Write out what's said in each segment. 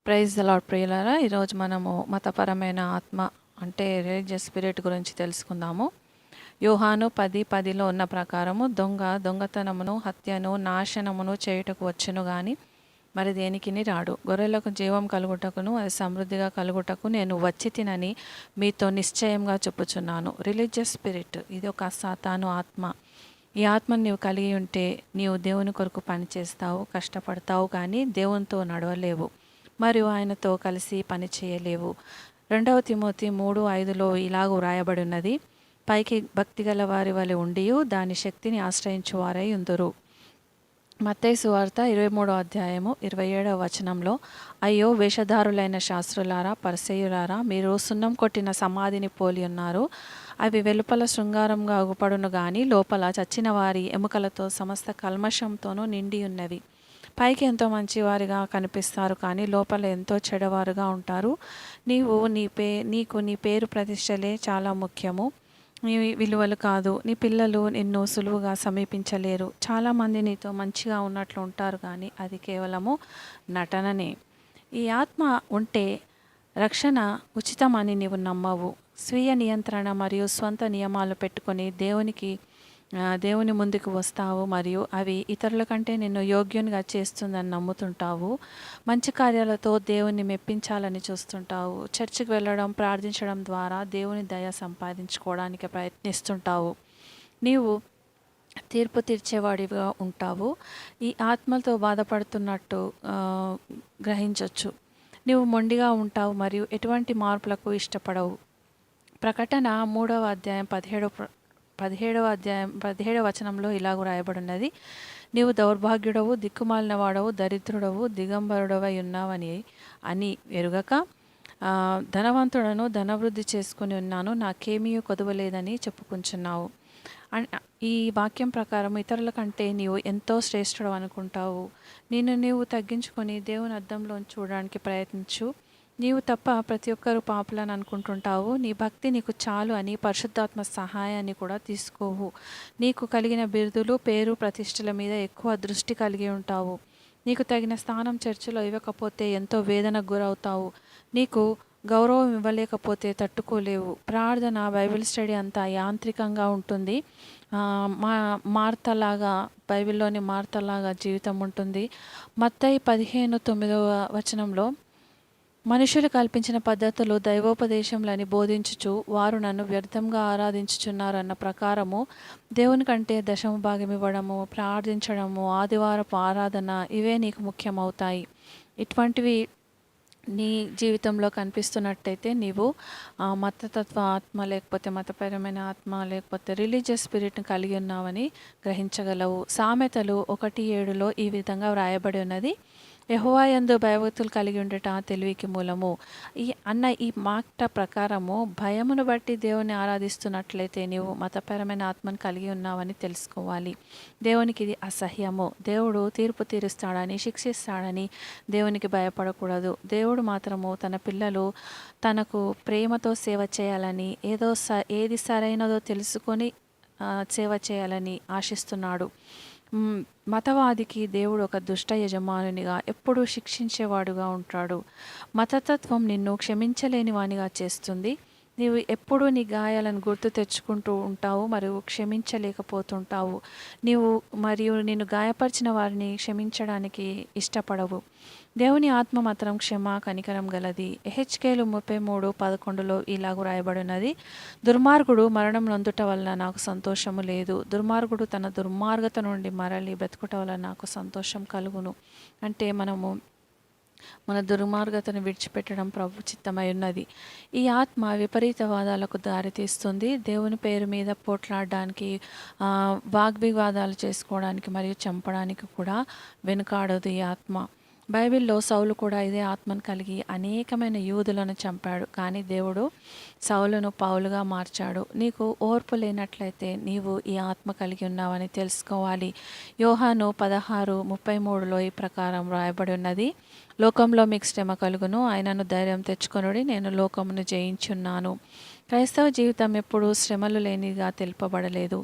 Praise the lord ప్రియులారా, ఈరోజు మనము మతపరమైన ఆత్మ అంటే రిలీజియస్ స్పిరిట్ గురించి తెలుసుకుందాము. యోహాను 10:10లో ఉన్న ప్రకారము దొంగతనమును, హత్యను, నాశనమును చేయుటకు వచ్చును గాని మరి దేనికిని రాడు. గొర్రెలకు జీవం కలుగుటకును అది సమృద్ధిగా కలుగుటకు నేను వచ్చి తినని మీతో నిశ్చయంగా చెప్పుచున్నాను. రిలీజియస్ స్పిరిట్ ఇది ఒక సాతాను ఆత్మ. ఈ ఆత్మను నీవు కలిగి ఉంటే నీవు దేవుని కొరకు పనిచేస్తావు, కష్టపడతావు, కానీ దేవునితో నడవలేవు మరియు ఆయనతో కలిసి పని చేయలేవు. 2 తిమోతి 3:5లో ఇలాగ వ్రాయబడి ఉన్నది, పైకి భక్తి గల వారి వలె ఉండియు దాని శక్తిని ఆశ్రయించువారై ఉందురు. మత్తయి సువార్త 23:27 అయ్యో వేషధారులైన శాస్త్రులారా, పరిసయ్యులారా, మీరు సున్నం కొట్టిన సమాధిని పోలి ఉన్నారు. అవి వెలుపల శృంగారంగా అగుపడును గాని లోపల చచ్చిన వారి ఎముకలతో సమస్త కల్మషంతోనూ నిండి ఉన్నవి. పైకి ఎంతో మంచివారిగా కనిపిస్తారు, కానీ లోపల ఎంతో చెడవారుగా ఉంటారు. నీకు నీ పేరు ప్రతిష్టలే చాలా ముఖ్యము, నీ విలువలు కాదు. నీ పిల్లలు నిన్ను సులువుగా సమీపించలేరు. చాలామంది నీతో మంచిగా ఉన్నట్లు ఉంటారు, కానీ అది కేవలము నటననే. ఈ ఆత్మ ఉంటే రక్షణ ఉచితమని నీవు నమ్మవు. స్వీయ నియంత్రణ మరియు స్వంత నియమాలు పెట్టుకొని దేవుని ముందుకు వస్తావు మరియు అవి ఇతరుల కంటే నిన్ను యోగ్యునిగా చేస్తుందని నమ్ముతుంటావు. మంచి కార్యాలతో దేవుని మెప్పించాలని చూస్తుంటావు. చర్చికి వెళ్ళడం, ప్రార్థించడం ద్వారా దేవుని దయ సంపాదించుకోవడానికి ప్రయత్నిస్తుంటావు. నీవు తీర్పు తీర్చేవాడిగా ఉంటావు. ఈ ఆత్మలతో బాధపడుతున్నట్టు గ్రహించవచ్చు. నీవు మొండిగా ఉంటావు మరియు ఎటువంటి మార్పులకు ఇష్టపడవు. ప్రకటన 3:17 ఇలాగ రాయబడినది, నీవు దౌర్భాగ్యుడవు, దిక్కుమాలిన వాడవు, దరిద్రుడవు, దిగంబరుడవై ఉన్నావని అని ఎరుగక ధనవంతుడను, ధనవృద్ధి చేసుకుని ఉన్నాను, నాకేమీ కొదవలేదని చెప్పుకుంటున్నావు. ఈ వాక్యం ప్రకారం ఇతరుల కంటే నీవు ఎంతో శ్రేష్ఠుడు అనుకుంటావు. నిన్ను నీవు తగ్గించుకొని దేవుని అద్దంలో చూడడానికి ప్రయత్నించు. నీవు తప్ప ప్రతి ఒక్కరు పాపులని అనుకుంటుంటావు. నీ భక్తి నీకు చాలు అని పరిశుద్ధాత్మ సహాయాన్ని కూడా తీసుకోవు. నీకు కలిగిన బిరుదులు, పేరు, ప్రతిష్టల మీద ఎక్కువ దృష్టి కలిగి ఉంటావు. నీకు తగిన స్థానం చర్చిలో ఇవ్వకపోతే ఎంతో వేదనకు గురవుతావు. నీకు గౌరవం ఇవ్వలేకపోతే తట్టుకోలేవు. ప్రార్థన, బైబిల్ స్టడీ అంతా యాంత్రికంగా ఉంటుంది. బైబిల్లోని మార్తలాగా జీవితం ఉంటుంది. మత్తయి 15:9 మనుషులు కల్పించిన పద్ధతులు దైవోపదేశములని బోధించుచు వారు నన్ను వ్యర్థంగా ఆరాధించుచున్నారన్న ప్రకారము దేవుని కంటే దశమ భాగం ఇవ్వడము, ప్రార్థించడము, ఆదివారపు ఆరాధన ఇవే నీకు ముఖ్యమవుతాయి. ఇటువంటివి నీ జీవితంలో కనిపిస్తున్నట్టయితే నీవు మతతత్వ ఆత్మ లేకపోతే మతపరమైన ఆత్మ లేకపోతే రిలీజియస్ స్పిరిట్ని కలిగి ఉన్నావని గ్రహించగలవు. సామెతలు 1:7లో ఈ విధంగా వ్రాయబడి ఉన్నది, యెహోవా యందు భయభక్తులు కలిగి ఉండట తెలివికి మూలము. ఈ మాట ప్రకారము భయమును బట్టి దేవుని ఆరాధిస్తున్నట్లయితే నీవు మతపరమైన ఆత్మను కలిగి ఉన్నావని తెలుసుకోవాలి. దేవునికి ఇది అసహ్యము. దేవుడు తీర్పు తీరుస్తాడని, శిక్షిస్తాడని దేవునికి భయపడకూడదు. దేవుడు మాత్రము తన పిల్లలు తనకు ప్రేమతో సేవ చేయాలని, ఏది సరైనదో తెలుసుకొని సేవ చేయాలని ఆశిస్తున్నాడు. మతవాదికి దేవుడు ఒక దుష్ట యజమానునిగా ఎప్పుడూ శిక్షించేవాడుగా ఉంటాడు. మతతత్వం నిన్ను క్షమించలేని వానిగా చేస్తుంది. నీవు ఎప్పుడూ నీ గాయాలను గుర్తు తెచ్చుకుంటూ ఉంటావు మరియు క్షమించలేకపోతుంటావు. నిన్ను గాయపరిచిన వారిని క్షమించడానికి ఇష్టపడవు. దేవుని ఆత్మ మాత్రం క్షమ, కనికరం గలది. ఎహెచ్కేలు 33:11లో ఇలాగ రాయబడినది, దుర్మార్గుడు మరణం నొందుట వలన నాకు సంతోషము లేదు. దుర్మార్గుడు తన దుర్మార్గత నుండి మరలి బ్రతుకుట వలన నాకు సంతోషం కలుగును. అంటే మన దుర్మార్గతను విడిచిపెట్టడం ప్రభు చిత్తమై ఉన్నది. ఈ ఆత్మ విపరీతవాదాలకు దారితీస్తుంది. దేవుని పేరు మీద పోట్లాడడానికి, వాగ్వివాదాలు చేసుకోవడానికి మరియు చంపడానికి కూడా వెనుకాడదు ఈ ఆత్మ. బైబిల్లో సౌలు కూడా ఇదే ఆత్మను కలిగి అనేకమైన యూదులను చంపాడు, కానీ దేవుడు సౌలును పౌలుగా మార్చాడు. నీకు ఓర్పు లేనట్లయితే నీవు ఈ ఆత్మ కలిగి ఉన్నావని తెలుసుకోవాలి. యోహాను 16:33లో ఈ ప్రకారం రాయబడి ఉన్నది, లోకంలో మీకు శ్రమ కలుగును, ఆయనను ధైర్యం తెచ్చుకొనుడి, నేను లోకమును జయించున్నాను. క్రైస్తవ జీవితం ఎప్పుడూ శ్రమలు లేనిదిగా తెలుపబడలేదు.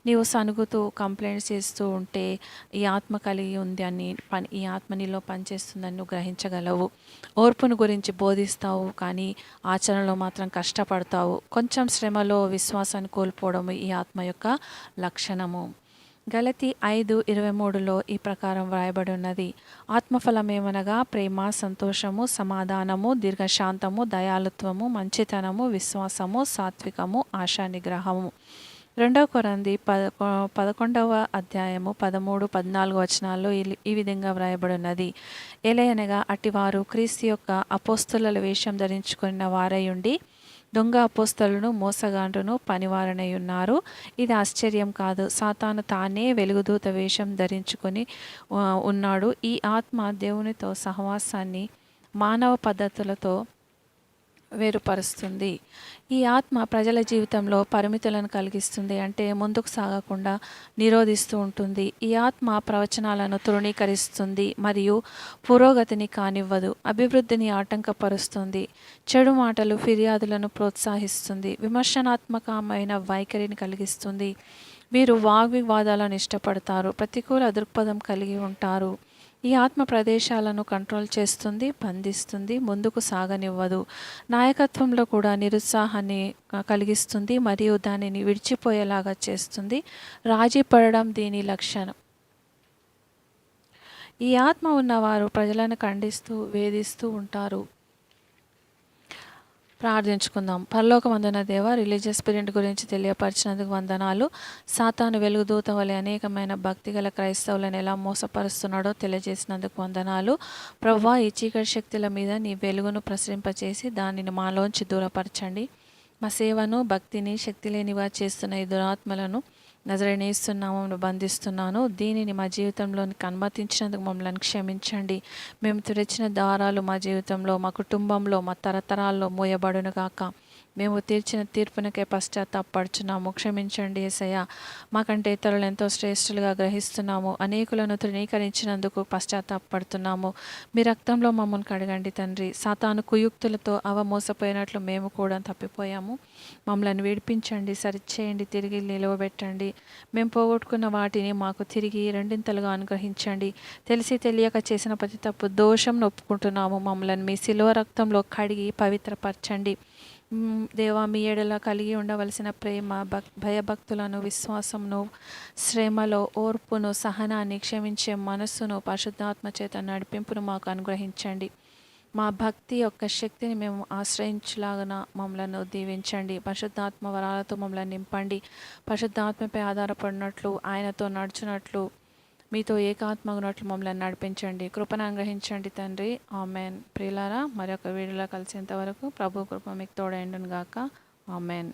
నీవు సణుగుతూ కంప్లైంట్స్ చేస్తూ ఉంటే ఈ ఆత్మ కలిగి ఉంది అని ఈ ఆత్మ నీలో పనిచేస్తుందని నువ్వు గ్రహించగలవు. ఓర్పును గురించి బోధిస్తావు, కానీ ఆచరణలో మాత్రం కష్టపడతావు. కొంచెం శ్రమలో విశ్వాసాన్ని కోల్పోవడం ఈ ఆత్మ యొక్క లక్షణము. గలతీ 5:23లో ఈ ప్రకారం వ్రాయబడి ఉన్నది. ఆత్మఫలమేమనగా ప్రేమ, సంతోషము, సమాధానము, దీర్ఘశాంతము, దయాళుత్వము, మంచితనము, విశ్వాసము, సాత్వికము, ఆశానిగ్రహము. 2 కొరింథీ 11వ అధ్యాయము 13, 14 వచనాల్లో ఈ విధంగా వ్రాయబడి ఉన్నది. ఎలయనగా అట్టివారు క్రీస్తు యొక్క అపోస్తలుల వేషం ధరించుకున్న వారై ఉండి దొంగ అపోస్తలును మోసగాండ్రును పనివారనై ఉన్నారు. ఇది ఆశ్చర్యం కాదు. సాతాను తానే వెలుగుదూత వేషం ధరించుకొని ఉన్నాడు. ఈ ఆత్మ దేవునితో సహవాసాన్ని మానవ పద్ధతులతో వేరుపరుస్తుంది. ఈ ఆత్మ ప్రజల జీవితంలో పరిమితులను కలిగిస్తుంది, అంటే ముందుకు సాగకుండా నిరోధిస్తూ ఉంటుంది. ఈ ఆత్మ ప్రవచనాలను తృణీకరిస్తుంది మరియు పురోగతిని కానివ్వదు. అభివృద్ధిని ఆటంకపరుస్తుంది. చెడు మాటలు, ఫిర్యాదులను ప్రోత్సహిస్తుంది. విమర్శనాత్మకమైన వైఖరిని కలిగిస్తుంది. వీరు వాగ్వివాదాలను ఇష్టపడతారు. ప్రతికూల దృక్పథం కలిగి ఉంటారు. ఈ ఆత్మ ప్రదేశాలను కంట్రోల్ చేస్తుంది, బంధిస్తుంది, ముందుకు సాగనివ్వదు. నాయకత్వంలో కూడా నిరుత్సాహాన్ని కలిగిస్తుంది మరియు దానిని విడిచిపోయేలాగా చేస్తుంది. రాజీ పడడం దీని లక్షణం. ఈ ఆత్మ ఉన్నవారు ప్రజలను ఖండిస్తూ, వేధిస్తూ ఉంటారు. ప్రార్థించుకుందాం. పరలోకమందున్న దేవ, రిలీజియస్ పీరియడ్ గురించి తెలియపరిచినందుకు వందనాలు. సాతాను వెలుగుదూత వలె అనేకమైన భక్తిగల క్రైస్తవులను ఎలా మోసపరుస్తున్నాడో తెలియజేసినందుకు వందనాలు. ప్రభువా, ఈ చీకటి శక్తుల మీద నీ వెలుగును ప్రసరింపచేసి దానిని మాలోంచి దూరపరచండి. మా సేవను, భక్తిని శక్తి లేనివా చేస్తున్న ఈ దురాత్మలను నజరేనేస్తున్నామని బంధిస్తున్నాను. దీనిని మా జీవితంలోనికి అనుమతించినందుకు మమ్మల్ని క్షమించండి. మేము తెరిచిన దారాలు మా జీవితంలో, మా కుటుంబంలో, మా తరతరాల్లో మూయబడును గాక. మేము తీర్చిన తీర్పునకే పశ్చాత్తాపడుచున్నాము. క్షమించండి యేసయ్య. మాకంటే ఇతరులు ఎంతో శ్రేష్ఠులుగా గ్రహిస్తున్నాము. అనేకులను తృణీకరించినందుకు పశ్చాత్తాపడుతున్నాము. మీ రక్తంలో మమ్మల్ని కడగండి తండ్రి. సాతాను కుయుక్తులతో మోసపోయినట్లు మేము కూడా తప్పిపోయాము. మమ్మల్ని విడిపించండి, సరిచేయండి, తిరిగి నిలవబెట్టండి. మేము పోగొట్టుకున్న వాటిని మాకు తిరిగి రెండింతలుగా అనుగ్రహించండి. తెలిసి తెలియక చేసిన ప్రతి తప్పు దోషం ఒప్పుకుంటున్నాము. మమ్మల్ని మీ శిలువ రక్తంలో కడిగి పవిత్రపరచండి. దేవా, మీ ఎడల కలిగి ఉండవలసిన ప్రేమ, భయభక్తులను, విశ్వాసమును, శ్రమలో ఓర్పును, సహనాన్ని, క్షమించే మనస్సును, పరిశుద్ధాత్మ చేత నడిపింపును మాకు అనుగ్రహించండి. మా భక్తి యొక్క శక్తిని మేము ఆశ్రయించలాగన మమ్మలను దీవించండి. పరిశుద్ధాత్మ వరాలతో మమ్మల్ని నింపండి. పరిశుద్ధాత్మపై ఆధారపడినట్లు, ఆయనతో నడుచున్నట్లు, మీతో ఏకాత్మగునట్లు మమ్మల్ని నడిపించండి. కృపను అనుగ్రహించండి తండ్రి. ఆమెన్. ప్రియులారా, మరొక వీడియోలో కలిసేంత వరకు ప్రభు కృప మీకు తోడైండును గాక. ఆమెన్.